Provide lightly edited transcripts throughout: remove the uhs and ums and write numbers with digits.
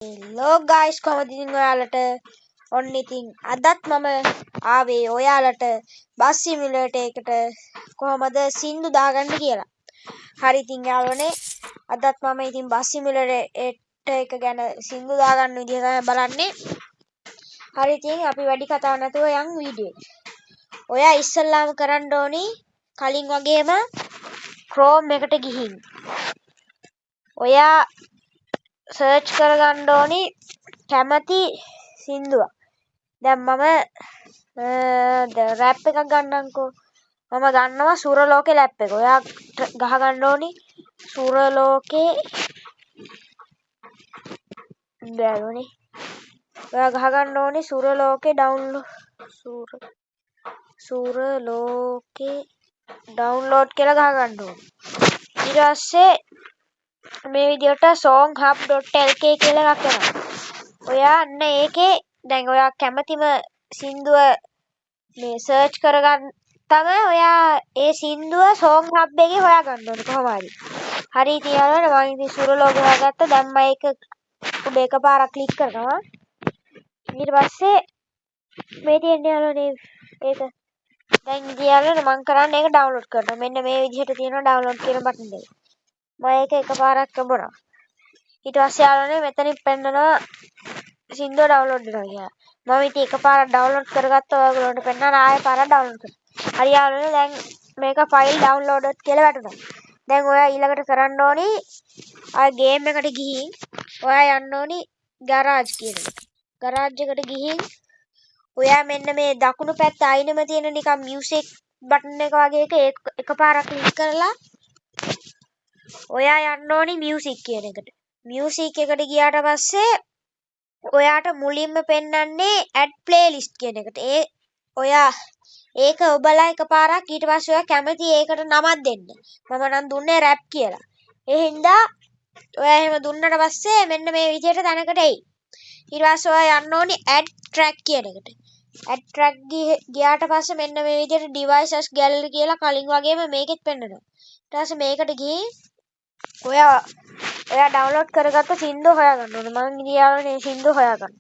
Hello guys, කොහොමද ඉතින් ඔයාලට ඔන්න ඉතින් අදත් මම ආවේ ඔයාලට බස් සිමියුලේටර් එකට කොහොමද සින්දු දාගන්න කියලා. හරි ඉතින් යාළුවනේ අදත් මම ඉතින් බස් සිමියුලේටර් එක ගැන සින්දු දාගන්න විදිහ තමයි බලන්නේ. හරි ඉතින් අපි වැඩි කතා නැතුව යන් වීඩියෝ එකට. ඔයා ඉස්සල්ලාම කරන්න ඕනි කලින් වගේම Chrome එකට ගිහින් ඔයා සර්ච් කරගන්න ඕනි කැමති සින්දුවක්. දැන් මම රැප් එකක් ගන්නම්කෝ. මම ගන්නවා සුරලෝකේ රැප් එක. ඔයා ගහ ගන්න ඕනි සුරලෝකේ බැලුනේ. ඔයා ගහ ගන්න ඕනි සුරලෝකේ සුරලෝකේ ඩවුන්ලෝඩ් කියලා ගහ ගන්න ඕනි. ඊට පස්සේ මේ විදිහට songhub.lk කියලා එකක් එනවා. ඔයා අන්න ඒකේ දැන් ඔයා කැමතිම සින්දුව මේ සර්ච් කරගන්න තමයි ඔයා ඒ සින්දුව songhub එකේ හොයාගන්න ඕනේ කොහොම හරි. හරි ඉතින් යාළුවනේ මම ඉතින් සුරලෝකේ හොයාගත්තා. දැන් මම ඒක උඩ එකපාරක් ක්ලික් කරනවා. ඊට පස්සේ මේ තියෙන්නේ යාළුවනේ ඒක දැන් ඉතින් යාළුවනේ මම කරන්නේ ඒක ඩවුන්ලෝඩ් කරනවා. මෙන්න මේ විදිහට තියෙනවා ඩවුන්ලෝඩ් කියන බටන් එක. මම ඒක එකපාරක් කරනවා. ඊට පස්සේ යාළුවනේ මෙතනින් පෙන්නනවා සින්දුව ඩවුන්ලෝඩ් වෙනවා කියලා. මම ඉතින් එකපාරක් ඩවුන්ලෝඩ් කරගත්තා. ඔයගොල්ලන්ට පෙන්නන ආයෙ පාරක් ඩවුන්ලෝඩ් කරනවා. හරි යාළුවනේ දැන් මේක ෆයිල් ඩවුන්ලෝඩඩ් කියලා වැටුණා. දැන් ඔයා ඊළඟට කරන්න ඕනි ආයෙ ගේම් එකට ගිහින් ඔයා යන්න ඕනි ගරාජ් කියන එක. ගරාජ් එකට ගිහින් ඔයා මෙන්න මේ දකුණු පැත්ත අයිනෙම තියෙන නිකන් මියුසික් බටන් එක වගේ එක එකපාරක් ක්ලික් කරලා ඔයා යන්න ඕනි මියුසික් කියන එකට. මියුසික් එකට ගියාට පස්සේ ඔයාට මුලින්ම පෙන්වන්නේ add playlist කියන එකට. ඔයා ඒක ඔබලා එකපාරක් ඊට පස්සේ ඔයා කැමති ඒකට නමක් දෙන්න. මම නම් දුන්නේ rap කියලා. ඒ හින්දා ඔයා එහෙම දුන්නට පස්සේ මෙන්න මේ විදිහට තැනකට එයි. ඊට පස්සේ ඔයා යන්න ඕනි add track කියන එකට. add track ගියාට පස්සේ මෙන්න මේ විදිහට devices gallery කියලා කලින් වගේම මේකෙත් පෙන්නනවා. ඊට පස්සේ මේකට ගිහින් ඔයා ඩවුන්ලෝඩ් කරගත්ත සින්දුව හොයාගන්න ඕනේ. මම ඉතින් යාළුවනේ සින්දුව හොයාගන්න.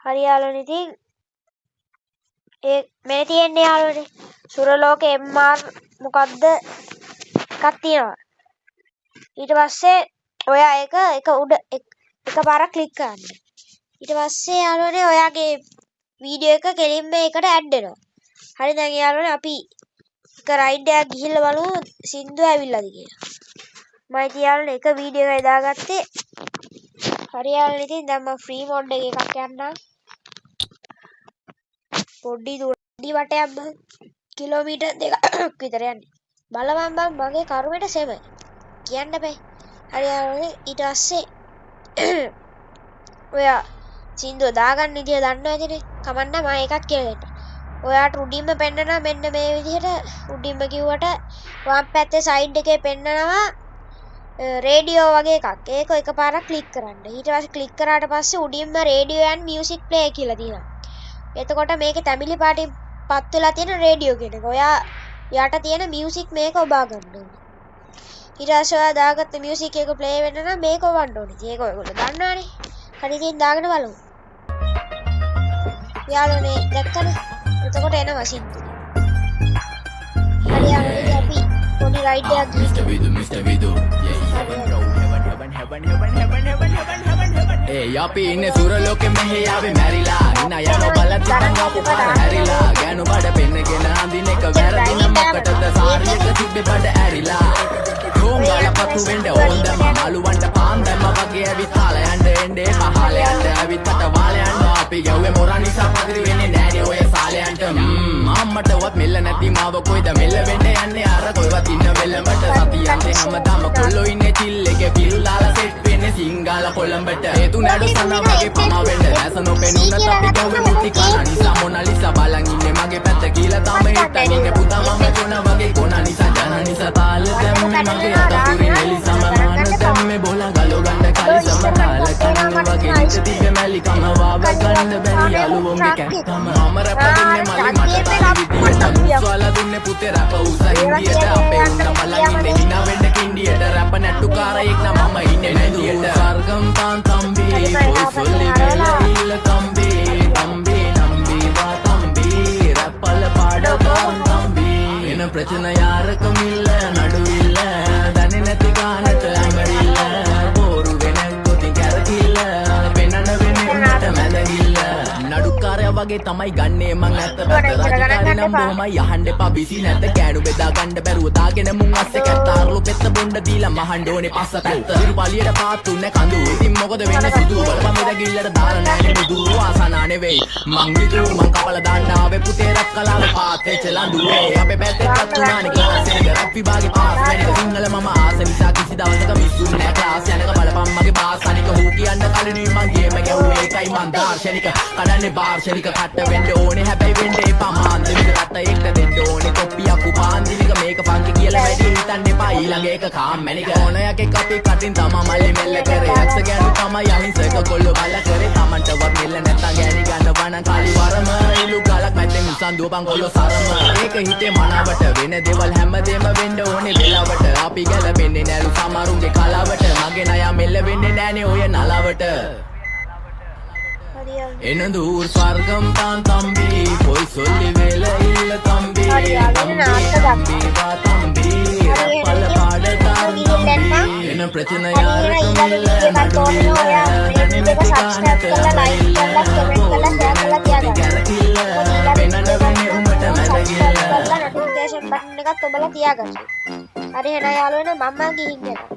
හරි යාළුවනේ ඉතින් මේ තියෙන්නේ යාළුවනේ සුරලෝකේ MR මොකද්ද එකක් තියෙනවා. ඊට පස්සේ ඔයා ඒක උඩ එකපාරක් ක්ලික් කරන්න. ඊට පස්සේ යාළුවනේ ඔයාගේ වීඩියෝ එක කෙලින්ම ඒකට ඇඩ් වෙනවා. හරි දැන් යාළුවනේ අපි එක රයිඩ් එකක් ගිහිල්ලා බලමු සින්දුව ඇවිල්ලාද කියලා. මම ඉතින් යාළුවනේ එක වීඩියෝ එකයි දාගත්තේ. හරි යාළුවනේ ඉතින් දැන් මම ෆ්‍රී මෝඩ් එකේ එකක් යන්නම්. පොඩි වටයක් බං කිලෝමීටර් 2ක් විතර යන්නේ. බලපන් බං මගේ කරුමෙට සෙම. කියන්න බෑ. හරි යාළුවනේ ඊට පස්සේ ඔයා සින්දුව දාගන්න විදිය දන්නව ඇතිනේ. කමන්න මම එකක් කියලා දෙන්න. ඔයාට උඩින්ම පෙන්නනවා මෙන්න මේ විදිහට උඩින්ම කිව්වට වම් පැත්තේ සයිඩ් එකේ පෙන්නනවා රේඩියෝ වගේ එකක්. ඒක එකපාරක් ක්ලික් කරන්න. ඊට පස්සේ ක්ලික් කරාට පස්සේ උඩින්ම රේඩියෝ and music play කියලා තියෙනවා. එතකොට මේකේ තැඹිලි පාටින් පත් වෙලා තියෙන රේඩියෝ කියන එක. ඔයා යට තියෙන මියුසික් මේක ඔබා ගන්න ඕනේ. ඊට පස්සේ ඔයා දාගත්ත මියුසික් එක ප්ලේ වෙන්න නම් මේක ඔබන්න ඕනේ. ඒක ඔයගොල්ලෝ දන්නවනේ. හරි ඉතින් දාගෙන බලමු. යාළුවනේ දැක්කද? එතකොට එනවා සින්දුව. හරි යාළුවනේ අපි පොඩි රයිඩ් එකක් ඒ අපි ඉන්නේ සුරලෝකෙ මෙහෙ ආවේ මැරිලා ඉන්න යන බලත් ඉතින් අපු පාර හැරිලා ගෑනු බඩ පෙන්නගෙන අඳින එක වැරදින මොකටද සාරියක තිබ්බේ බඩ ඇරිලා කොංගල පතු වෙන්න ඕන්දම අලුවන්ට පාන්දම වගේ ඇවිත් තාල යන්න එන්නේ පහල යන්න ඇවිත් අත වාල යන්න අපි යව්වේ මොර නිසා පදිරි වෙන්නේ නෑනේ ඔය සාලයන්ට අම්මටවත් මෙල්ල නැති මාව කොයිද මෙල්ල වෙන්න යන්නේ අර කොයිවත් ඉන්න වෙලමට සතියන්නේ හැමදාම කොල්ලෝ ඉන්නේ චිල් එකේ පිල්ලාලා සෙට් වෙන්නේ සිංගාල කොළඹට හේතු නඩු සනා වගේ පමා වෙන්න ඇස නොපෙනුනත් අපි ගොවේ මුටි කන නිසා මොනාලිසා බලන් ඉන්නේ මගේ පැත්ත කියලා තම හිටන් ඉන්නේ පුතා මම කොන වගේ කොන නිසා ජන නිසා තාල දැම්මේ මගේ අතපුරි නෙලිසම මාන දැම්මේ බෝලා ගලෝ ගන්න කලි සම තාල කන වගේ නිත තිබ්බේ මැලි කම වාව ගන්න බැරි යාළුවෝන්ගේ කැත්තම මම රැප දුන්නේ මලි මට තාලි විදියට මුස්වාලා දුන්නේ පුතේ රැප උසා ඉන්දියට අපේ උන්න බලන් ඉන්නේ හිනා වෙන්න කින්ඩියට රැප නැට්ටුකාරයෙක් නම් මම ඉන්නේ නැදියට සර්ගම් තාන් තම්බි පොයි සොල්ලි වෙලවිල්ල තම්බි තම්බි නම්බි වා තම්බි රැප්පල පාඩකාන් තම්බි එන ප්‍රචන යාරකම ඉල්ල නඩුවිල්ල දන්නේ නැති ගානට ඇඟරිල්ල බෝරු වෙන ගොතින් කැරකිල්ල වෙනන වෙන්නේ මැදගිල්ල නඩුකාරයා වගේ තමයි ගන්නේ මං ඇත්ත පැත්ත රාජකාරී නම් බොහොමයි අහන්න එපා බිසි නැත කෑනු බෙදා ගන්න බැරුව දාගෙන මුන් අස්සේ කැත්තාරලු පෙත්ත බොණ්ඩ දීලා මහන්න ඕනේ පස්ස පැත්ත ඉරු පලියට පාත්තුන්නේ කඳු ඉතින් මොකද වෙන්නේ සුදු බලපන් මෙදගිල්ලට දාලා නෑනේ මුදු ආසනා නෙවෙයි මං විතු මං කපල දාන්න ආවේ පුතේ රැප් කලාවේ පාත් වෙච්ච ලඳුවේ අපේ පැත්තේ පත්තුනානේ ක්ලාස් එකේ රැප් විභාගේ පාස් වෙනක සිංහල මම ආස නිසා කිසි දවසක මිස්සුන්නේ නෑ ක්ලාස් යනක බලපන් මගේ පාස් අනික හූ කියන්න කලිනුයි මං ගේම ගැහුවේ ඒකයි මං දාර්ශනික කඩන්නේ බාර්ශනික කට වෙන්න ඕනේ හැබැයි වෙන්න එපා මාන්දිනික කට එක්ක දෙන්න ඕනේ කොප්පියක් උපාන්දිනික මේක ෆන්කි කියලා වැඩි හිතන්න එපා ඊළඟ එක කාම්මැනික ඕනයක් එක්ක අපි කටින් තමා මල්ලි මෙල්ල කරේ යක්ෂ ගෑනු තමයි අහිංසක කොල්ලෝ බල කරේ තමන්ටවත් මෙල්ල නැත්තම් ගෑණි ගන්න වණ කාලි වරම ඉලු ගලක් මැද්දෙන් උසන්දුව බං කොල්ලෝ සරම ඒක හිතේ මනාවට වෙන දේවල් හැමදේම වෙන්න ඕනේ වෙලාවට අපි ගැලපෙන්නේ නැලු සමරුන්ගේ කලාවට මගේ නයා මෙල්ල වෙන්නේ නෑනේ ඔය නලාවට එනදූර් ස්වර්ගම් තාන් තම්බි පොයි සොල්ලි වෙල ඉල්ල තම්බි තම්බි වා තම්බි රැප්පල පාඩකාන් තම්බි එන ප්‍රචන යාරකම ඉල්ල නඩුවිල්ල දැනෙ නැති ගානට ඇඟිල්ල බෝරු වෙන ගොති කැරකිල්ල වෙනන වෙන්නේ උඹට මැදගිල්ල notification button එකත් ඔබලා තියාගන්න. හරි එහෙනම් යාළුවනේ මම ගිහින් එනවා.